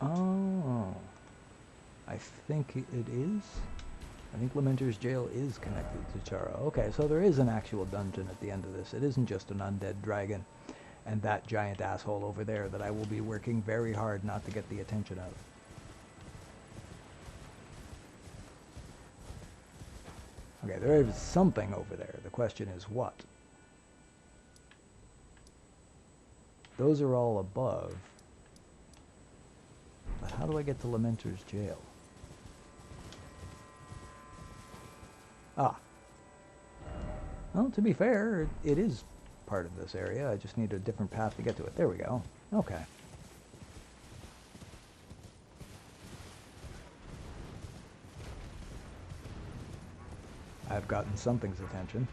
Oh, I think it is. I think Lamenter's jail is connected to Chara. Okay, so there is an actual dungeon at the end of this. It isn't just an undead dragon and that giant asshole over there that I will be working very hard not to get the attention of. Okay, there is something over there. The question is what? Those are all above. But how do I get to Lamenter's jail? Ah. Well, to be fair, it is part of this area. I just need a different path to get to it. There we go. Okay. I've gotten something's attention.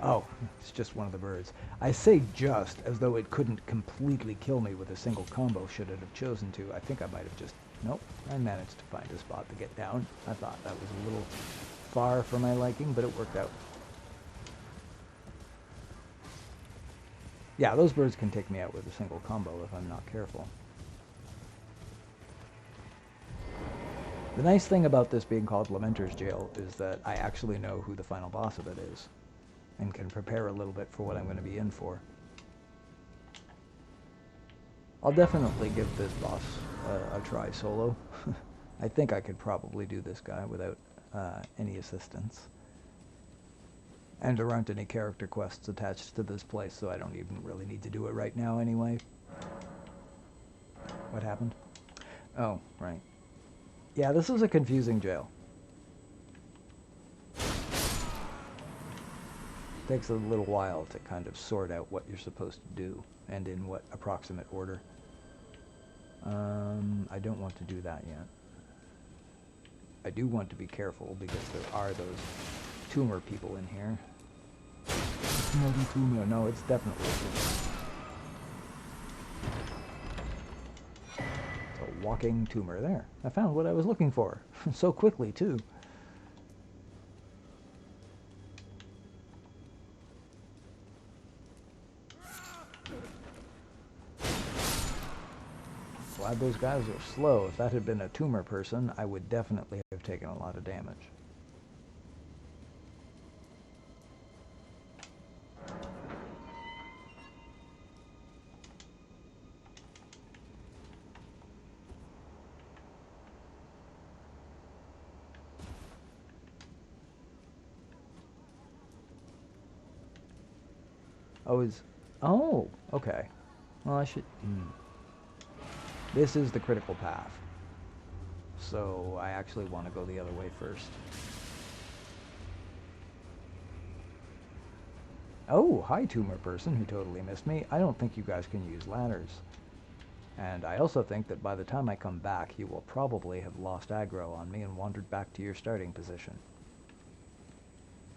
Oh, it's just one of the birds. I say just as though it couldn't completely kill me with a single combo should it have chosen to. I think I might have just... Nope, I managed to find a spot to get down. I thought that was a little far for my liking, but it worked out. Yeah, those birds can take me out with a single combo if I'm not careful. The nice thing about this being called Lamenter's Jail is that I actually know who the final boss of it is, and can prepare a little bit for what I'm going to be in for. I'll definitely give this boss a try solo. I think I could probably do this guy without any assistance. And there aren't any character quests attached to this place, so I don't even really need to do it right now anyway. What happened? Oh, right. Yeah, this is a confusing jail. Takes a little while to kind of sort out what you're supposed to do and in what approximate order. I don't want to do that yet. I do want to be careful because there are those tumor people in here. It's not a tumor. No, it's definitely a tumor. It's a walking tumor. There. I found what I was looking for. So quickly, too. Glad those guys are slow. If that had been a tumor person, I would definitely have taken a lot of damage. Oh, okay. Well, I should... This is the critical path. So I actually want to go the other way first. Oh, hi tumor person who totally missed me. I don't think you guys can use ladders. And I also think that by the time I come back, you will probably have lost aggro on me and wandered back to your starting position.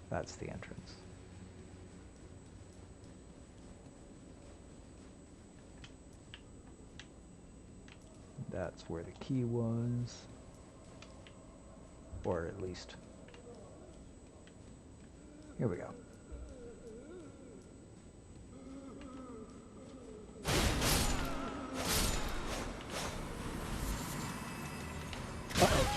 That's the entrance. That's where the key was. Or at least... Here we go. Uh-oh.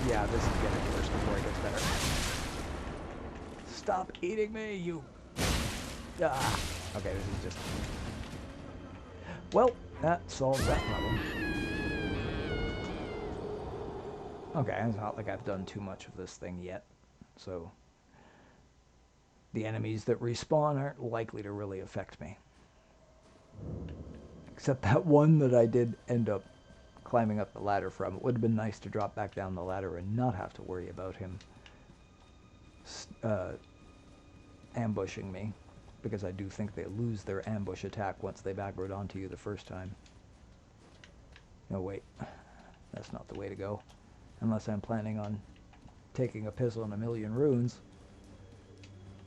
Yeah, this is getting worse before it gets better. Stop eating me, you... Ah. Okay, this is just... Well, that solves that problem. Okay, it's not like I've done too much of this thing yet, so the enemies that respawn aren't likely to really affect me. Except that one that I did end up climbing up the ladder from. It would have been nice to drop back down the ladder and not have to worry about him ambushing me. Because I do think they lose their ambush attack once they've aggroed onto you the first time. No, wait. That's not the way to go. Unless I'm planning on taking a piss on 1,000,000 runes.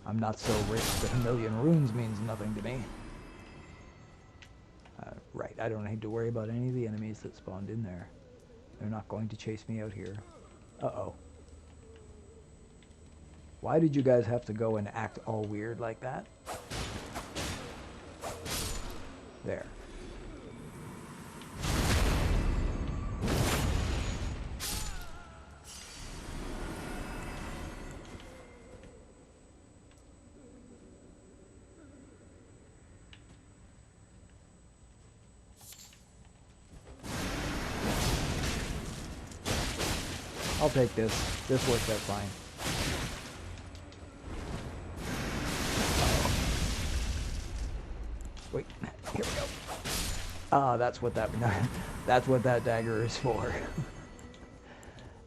I'm not so rich that 1,000,000 runes means nothing to me. Right, I don't need to worry about any of the enemies that spawned in there. They're not going to chase me out here. Uh-oh. Why did you guys have to go and act all weird like that? There. I'll take this. This worked out fine. Wait, here we go. Ah, that's what that that's what that dagger is for.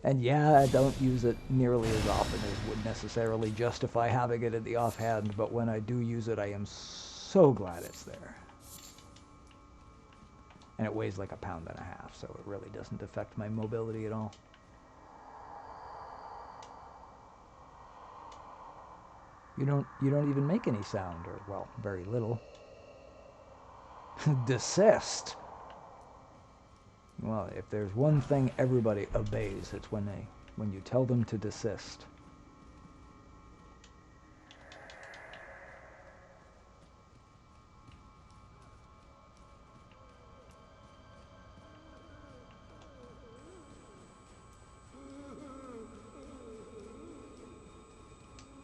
And yeah, I don't use it nearly as often as would necessarily justify having it in the offhand, but when I do use it, I am so glad it's there. And it weighs like 1.5 pounds, so it really doesn't affect my mobility at all. You don't even make any sound, or, well, very little. Desist. Well, if there's one thing everybody obeys, it's when you tell them to desist.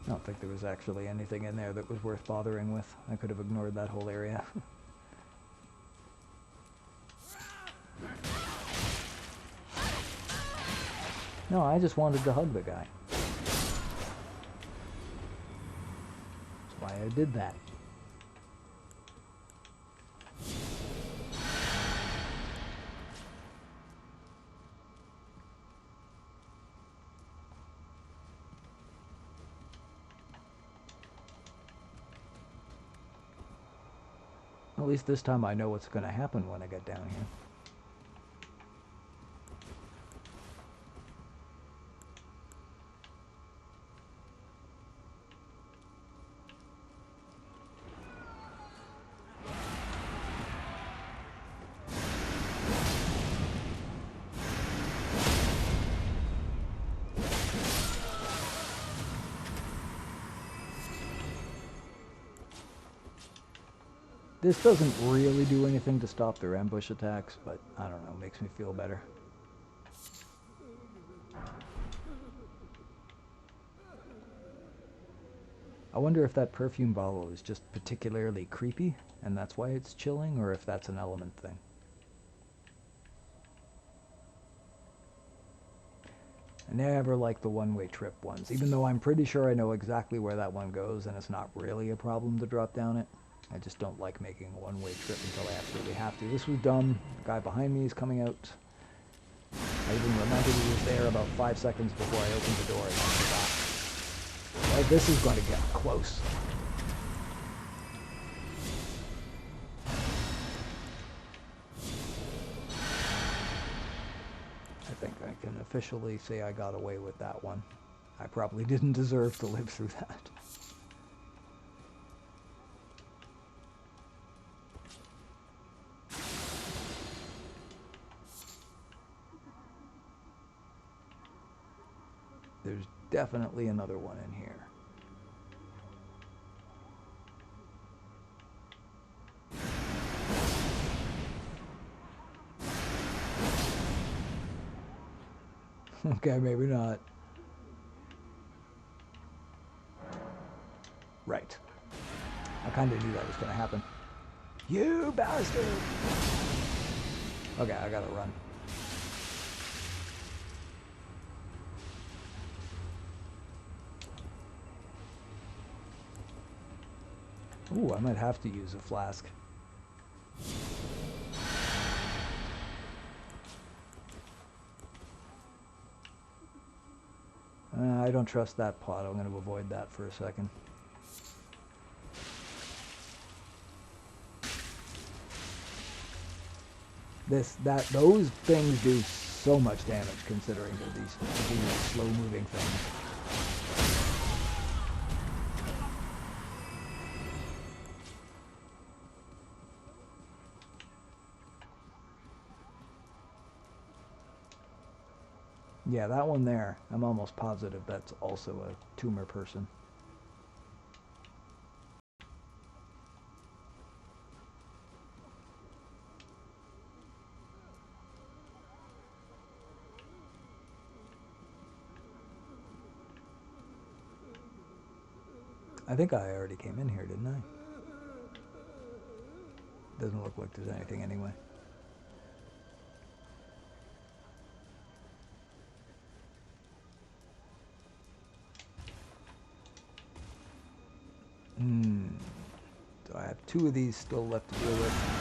I don't think there was actually anything in there that was worth bothering with. I could have ignored that whole area. No, I just wanted to hug the guy. That's why I did that. At least this time I know what's going to happen when I get down here. This doesn't really do anything to stop their ambush attacks, but I don't know, makes me feel better. I wonder if that perfume bottle is just particularly creepy, and that's why it's chilling, or if that's an element thing. I never like the one-way trip ones, even though I'm pretty sure I know exactly where that one goes, and it's not really a problem to drop down it. I just don't like making a one-way trip until I absolutely have to. This was dumb. The guy behind me is coming out. I even remembered he was there about 5 seconds before I opened the door and I forgot. Well, this is going to get close. I think I can officially say I got away with that one. I probably didn't deserve to live through that. There's definitely another one in here. Okay, maybe not. Right. I kind of knew that was going to happen. You bastard! Okay, I gotta run. Ooh, I might have to use a flask. I don't trust that pot. I'm going to avoid that for a second. Those things do so much damage considering they're these slow-moving things. Yeah, that one there, I'm almost positive that's also a tumor person. I think I already came in here, didn't I? Doesn't look like there's anything anyway. So I have 2 of these still left to deal with.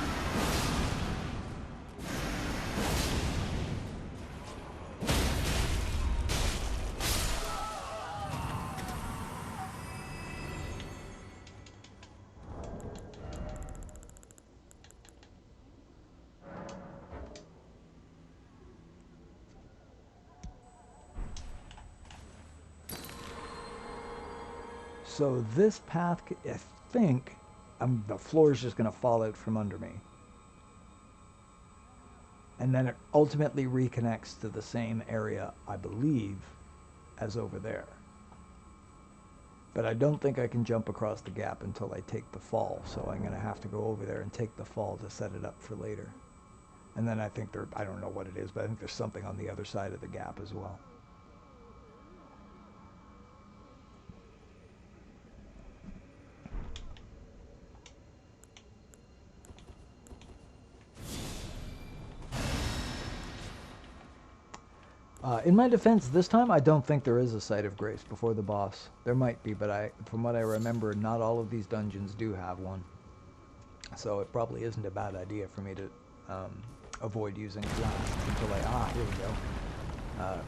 So this path, I think, the floor is just going to fall out from under me. And then it ultimately reconnects to the same area, I believe, as over there. But I don't think I can jump across the gap until I take the fall, so I'm going to have to go over there and take the fall to set it up for later. And then I think I don't know what it is, but I think there's something on the other side of the gap as well. In my defense, this time I don't think there is a site of grace before the boss. There might be, but from what I remember, not all of these dungeons do have one. So it probably isn't a bad idea for me to avoid using it last until here we go.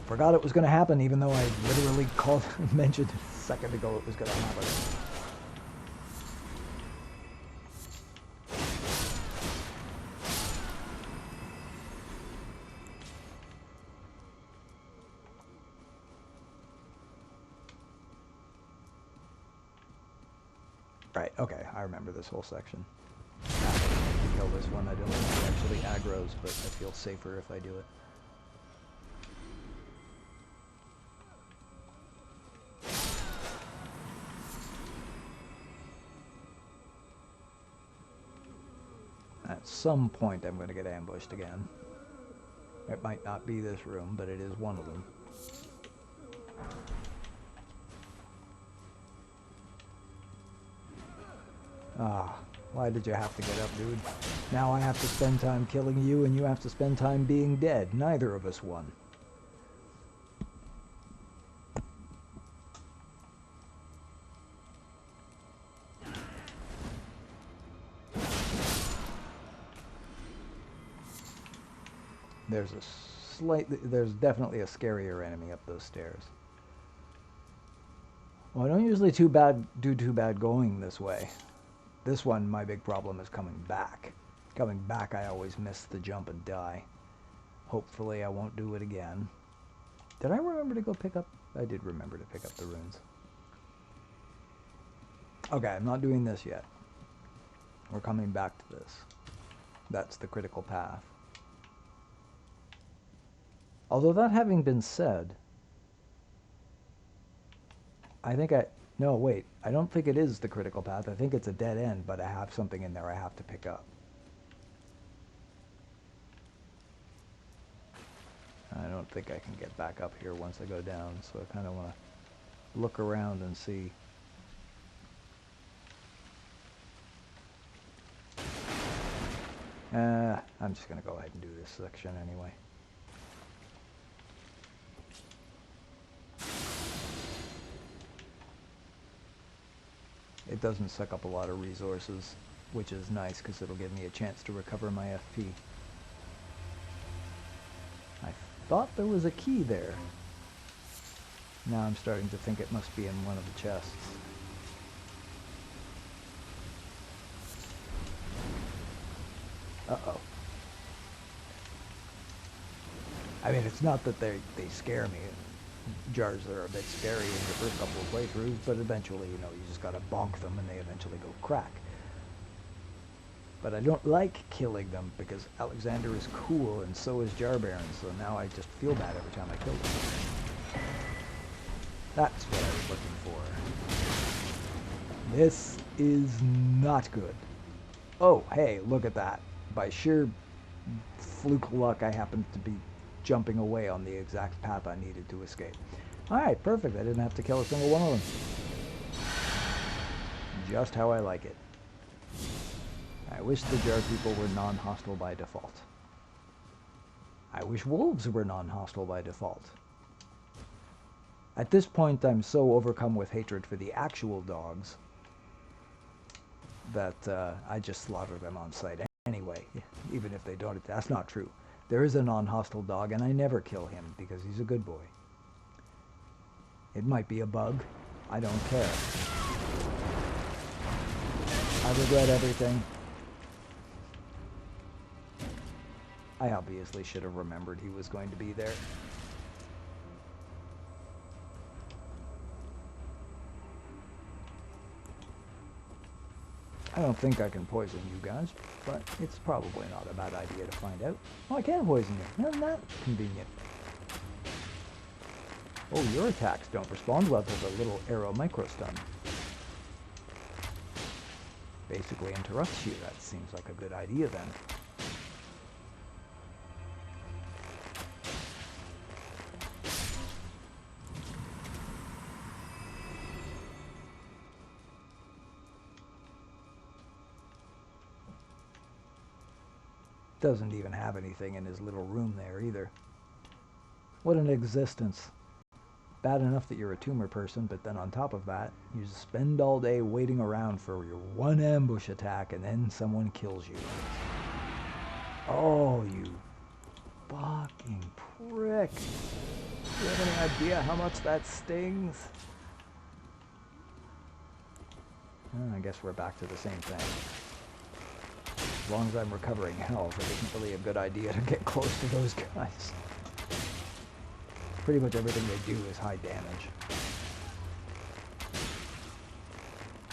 Forgot it was going to happen, even though I literally mentioned a second ago it was going to happen. Right, okay, I remember this whole section. Kill this one. I don't know if it actually aggroes, but I feel safer if I do it. At some point I'm going to get ambushed again. It might not be this room, but it is one of them. Why did you have to get up, dude? Now I have to spend time killing you, and you have to spend time being dead. Neither of us won. There's definitely a scarier enemy up those stairs. Well, I don't usually do too bad going this way. This one, my big problem is coming back. Coming back, I always miss the jump and die. Hopefully, I won't do it again. Did I remember to go pick up? I did remember to pick up the runes. Okay, I'm not doing this yet. We're coming back to this. That's the critical path. Although that having been said, no, wait. I don't think it is the critical path. I think it's a dead end, but I have something in there I have to pick up. I don't think I can get back up here once I go down, so I kind of want to look around and see. I'm just going to go ahead and do this section anyway. It doesn't suck up a lot of resources, which is nice because it'll give me a chance to recover my FP. I thought there was a key there. Now I'm starting to think it must be in one of the chests. Uh-oh. I mean, it's not that they scare me. Jars are a bit scary in the first couple of playthroughs, but eventually, you just gotta bonk them and they eventually go crack. But I don't like killing them because Alexander is cool and so is Jar Baron, so now I just feel bad every time I kill them. That's what I was looking for. This is not good. Oh, hey, look at that. By sheer fluke luck, I happened to be jumping away on the exact path I needed to escape. Alright, perfect. I didn't have to kill a single one of them. just how I like it. I wish the jar people were non-hostile by default. I wish wolves were non-hostile by default. At this point, I'm so overcome with hatred for the actual dogs that I just slaughter them on sight anyway, even if they don't. That's not true. There is a non-hostile dog, and I never kill him because he's a good boy. It might be a bug. I don't care. I regret everything. I obviously should have remembered he was going to be there. I don't think I can poison you guys, but it's probably not a bad idea to find out. Oh, I can poison you. Isn't that convenient? Oh, your attacks don't respond well to the little arrow microstun. Basically interrupts you. That seems like a good idea then. Doesn't even have anything in his little room there either. What an existence. Bad enough that you're a tumor person, but then on top of that, you spend all day waiting around for your one ambush attack and then someone kills you. Oh, you fucking prick. Do you have any idea how much that stings? I guess we're back to the same thing. As long as I'm recovering health, it isn't really a good idea to get close to those guys. Pretty much everything they do is high damage.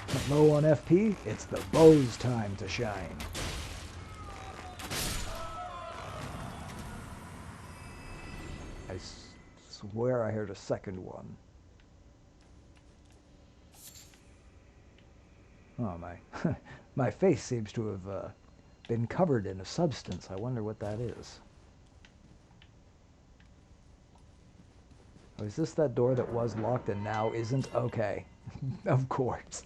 But low on FP, it's the bow's time to shine. I swear I heard a second one. Oh, my face seems to have been covered in a substance. I wonder what that is. Oh, is this that door that was locked and now isn't? Okay. Of course.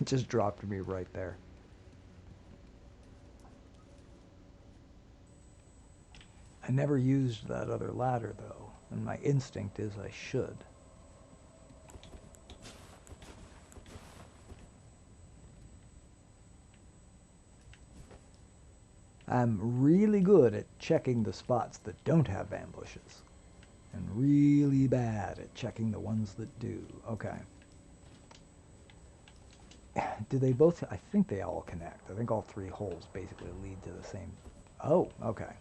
It just dropped me right there. I never used that other ladder, though, and my instinct is I should. I'm really good at checking the spots that don't have ambushes, and really bad at checking the ones that do. Okay. Do they both? I think they all connect. I think all three holes basically lead to the same. Oh, okay.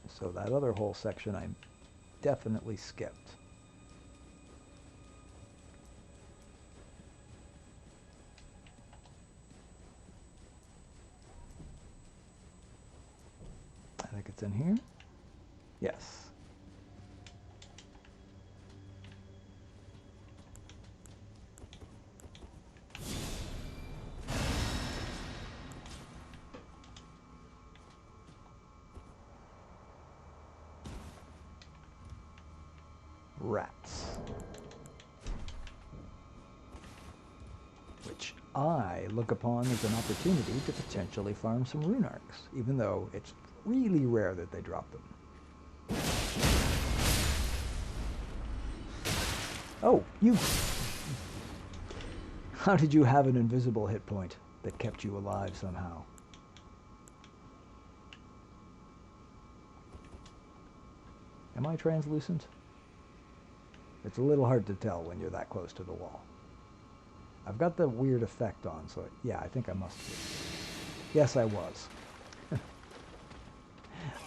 So that other whole section I definitely skipped. I think it's in here. Yes. Rats. Which I look upon as an opportunity to potentially farm some rune arcs, even though it's really rare that they drop them. Oh, you! How did you have an invisible hit point that kept you alive somehow? Am I translucent? It's a little hard to tell when you're that close to the wall. I've got the weird effect on, so yeah, I think I must be. Yes, I was.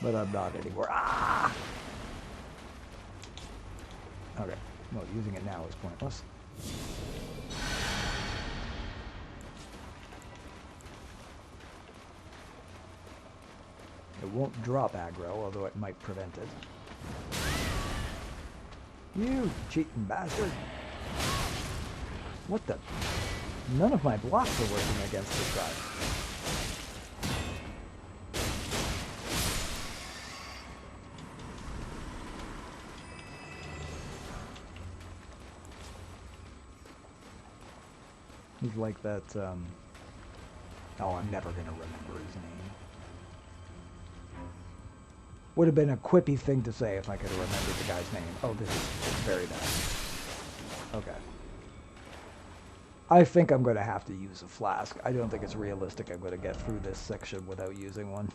But I'm not anymore. Ah! Okay. Well, using it now is pointless. It won't drop aggro, although it might prevent it. You cheating bastard! What the? None of my blocks are working against this guy. He's like that, oh, I'm never going to remember his name. Would have been a quippy thing to say if I could have remembered the guy's name. Oh, this is very bad. Okay. I think I'm going to have to use a flask. I don't think it's realistic I'm going to get through this section without using one.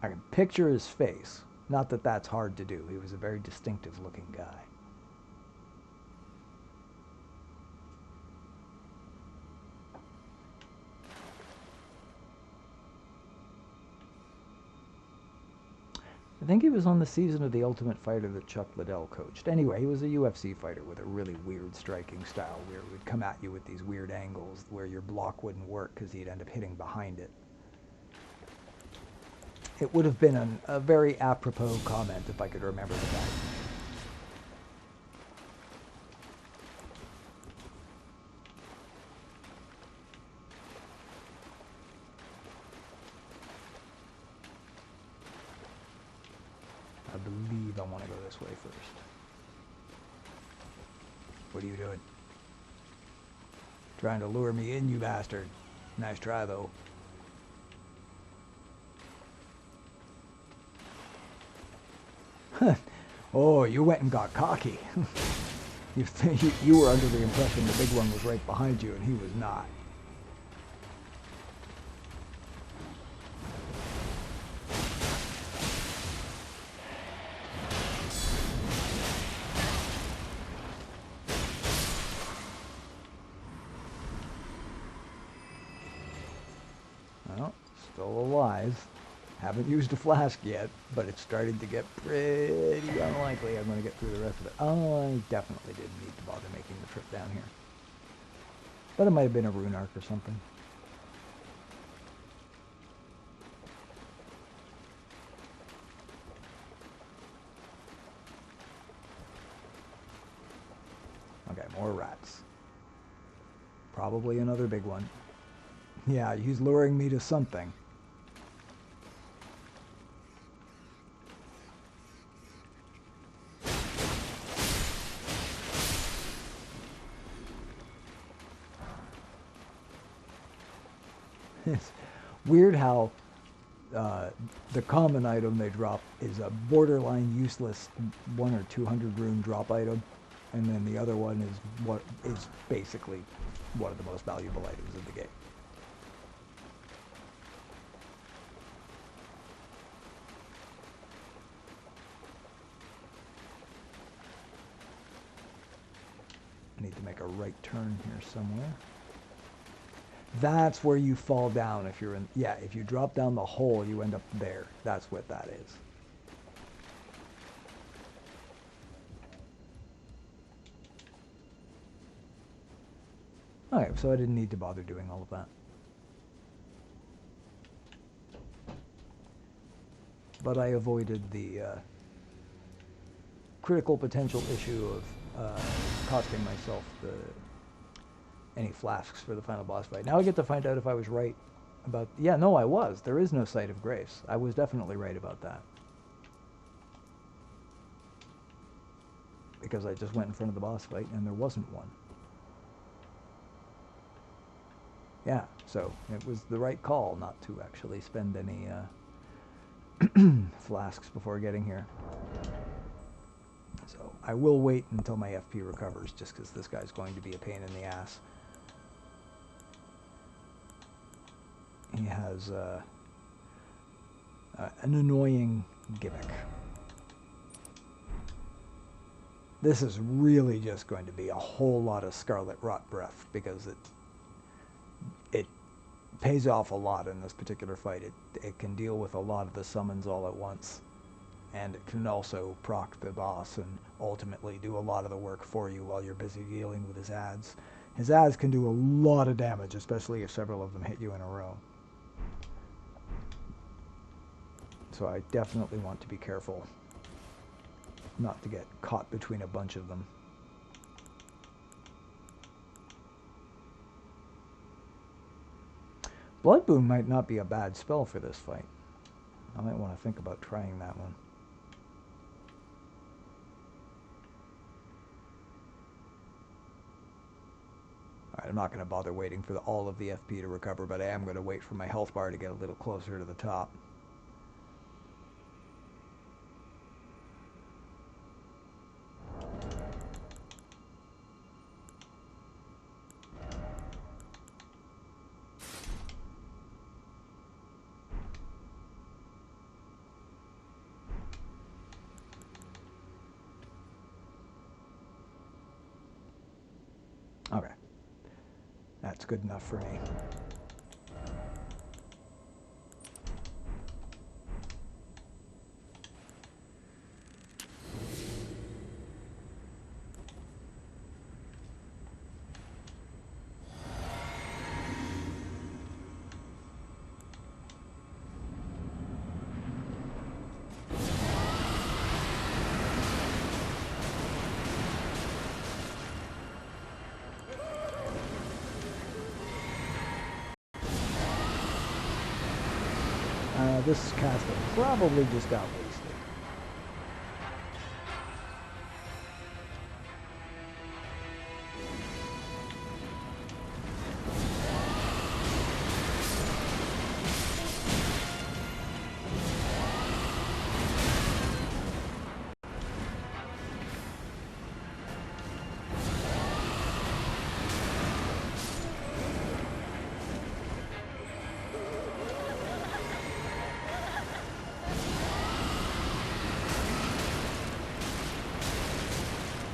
I can picture his face. Not that that's hard to do. He was a very distinctive looking guy. I think he was on the season of The Ultimate Fighter that Chuck Liddell coached. Anyway, he was a UFC fighter with a really weird striking style where it would come at you with these weird angles where your block wouldn't work because he'd end up hitting behind it. It would have been a very apropos comment if I could remember the guy's name. I believe I want to go this way first. What are you doing? Trying to lure me in, you bastard. Nice try, though. Oh, you went and got cocky. You were under the impression the big one was right behind you, and he was not. Well, still alive. Haven't used a flask yet, but it's starting to get pretty unlikely I'm going to get through the rest of it. Oh, I definitely didn't need to bother making the trip down here. But it might have been a rune arc or something. Okay, more rats. Probably another big one. Yeah, he's luring me to something. It's weird how the common item they drop is a borderline useless 1 or 200 rune drop item, and then the other one is what is basically one of the most valuable items in the game. I need to make a right turn here somewhere. That's where you fall down if you're in, yeah, if you drop down the hole, you end up there. That's what that is. Okay, so I didn't need to bother doing all of that. But I avoided the critical potential issue of costing myself any flasks for the final boss fight. Now I get to find out if I was right about... Yeah, no, I was. There is no Site of Grace. I was definitely right about that. Because I just went in front of the boss fight and there wasn't one. Yeah, so it was the right call not to actually spend any flasks before getting here. So I will wait until my FP recovers, just because this guy's going to be a pain in the ass. He has an annoying gimmick. This is really just going to be a whole lot of Scarlet Rot Breath, because it pays off a lot in this particular fight. It can deal with a lot of the summons all at once, and it can also proc the boss and ultimately do a lot of the work for you while you're busy dealing with his ads. His ads can do a lot of damage, especially if several of them hit you in a row. So I definitely want to be careful not to get caught between a bunch of them. Blood Boon might not be a bad spell for this fight. I might want to think about trying that one. Alright, I'm not going to bother waiting for all of the FP to recover, but I am going to wait for my health bar to get a little closer to the top. Okay. That's good enough for me. This casting probably just got wasted.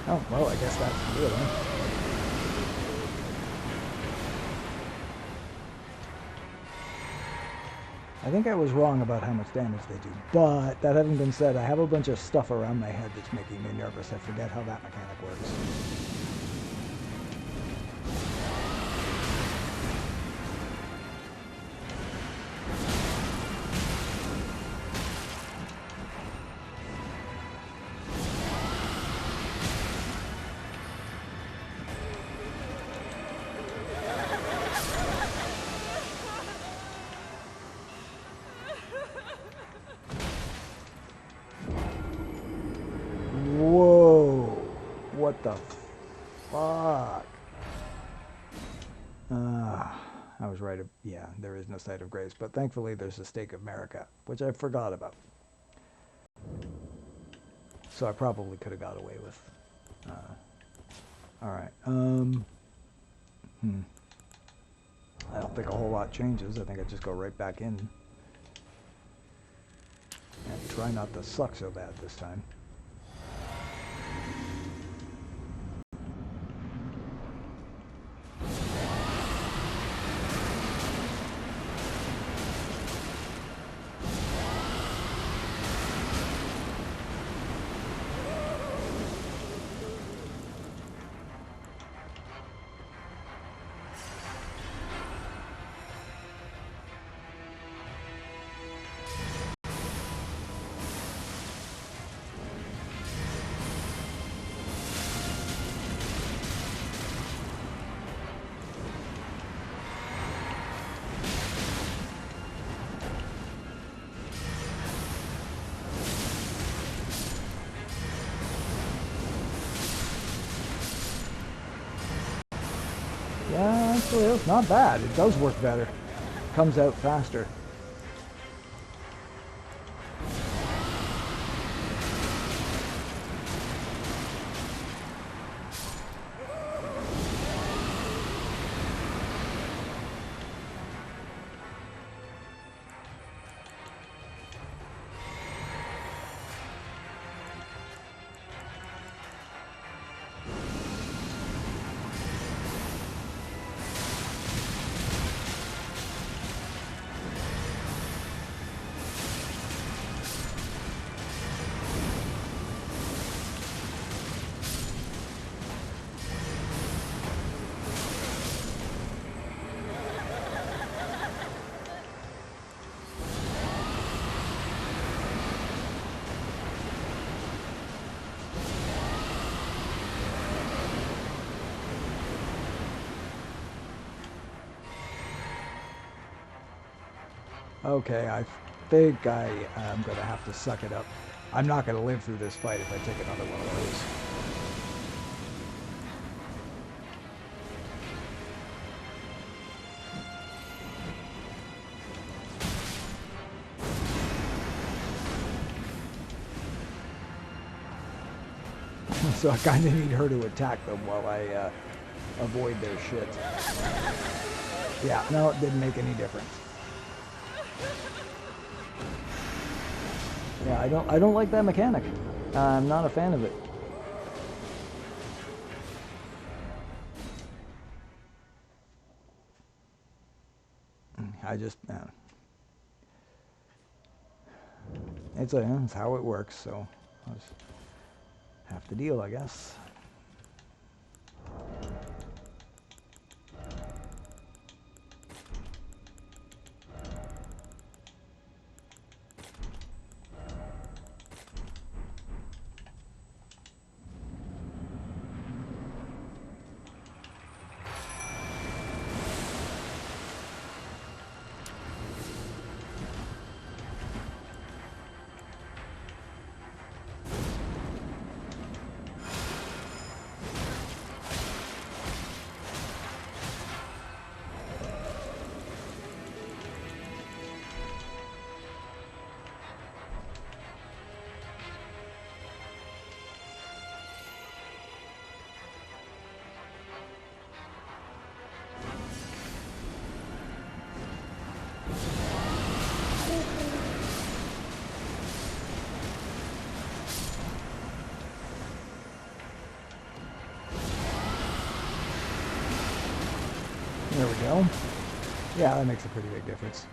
Oh, well, I guess that's good, huh? I think I was wrong about how much damage they do, but that having been said, I have a bunch of stuff around my head that's making me nervous. I forget how that mechanic works. What the fuck? I was right. Yeah, there is no site of grace, but thankfully there's a stake of America, which I forgot about. So I probably could have got away with. All right. I don't think a whole lot changes. I think I just go right back in and try not to suck so bad this time. Yeah, actually, it's not bad. It does work better. Comes out faster. Okay, think I'm going to have to suck it up. I'm not going to live through this fight if I take another one of those. So I kind of need her to attack them while I avoid their shit. Yeah, no, it didn't make any difference. Yeah, I don't like that mechanic. I'm not a fan of it. I just it's how it works, so I just have to deal, I guess. There we go. Yeah, that makes a pretty big difference.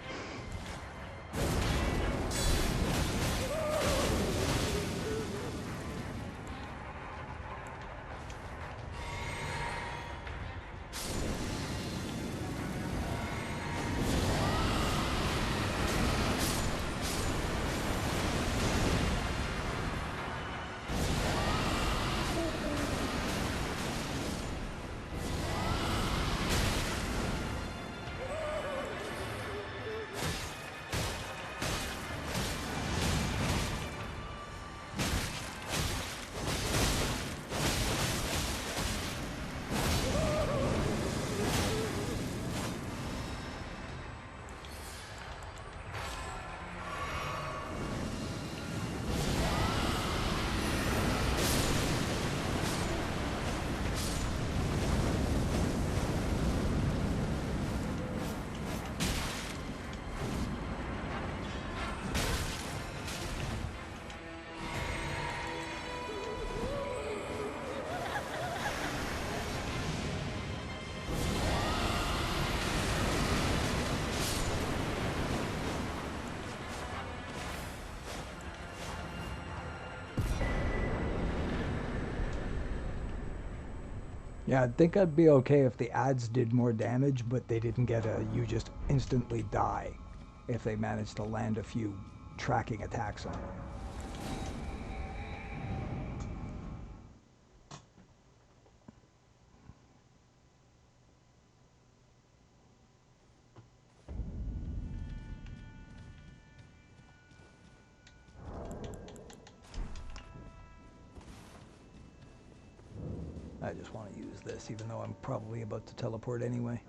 Yeah, I think I'd be okay if the ads did more damage, but they didn't get a you just instantly die if they managed to land a few tracking attacks on you. I just want to use this, even though I'm probably about to teleport anyway.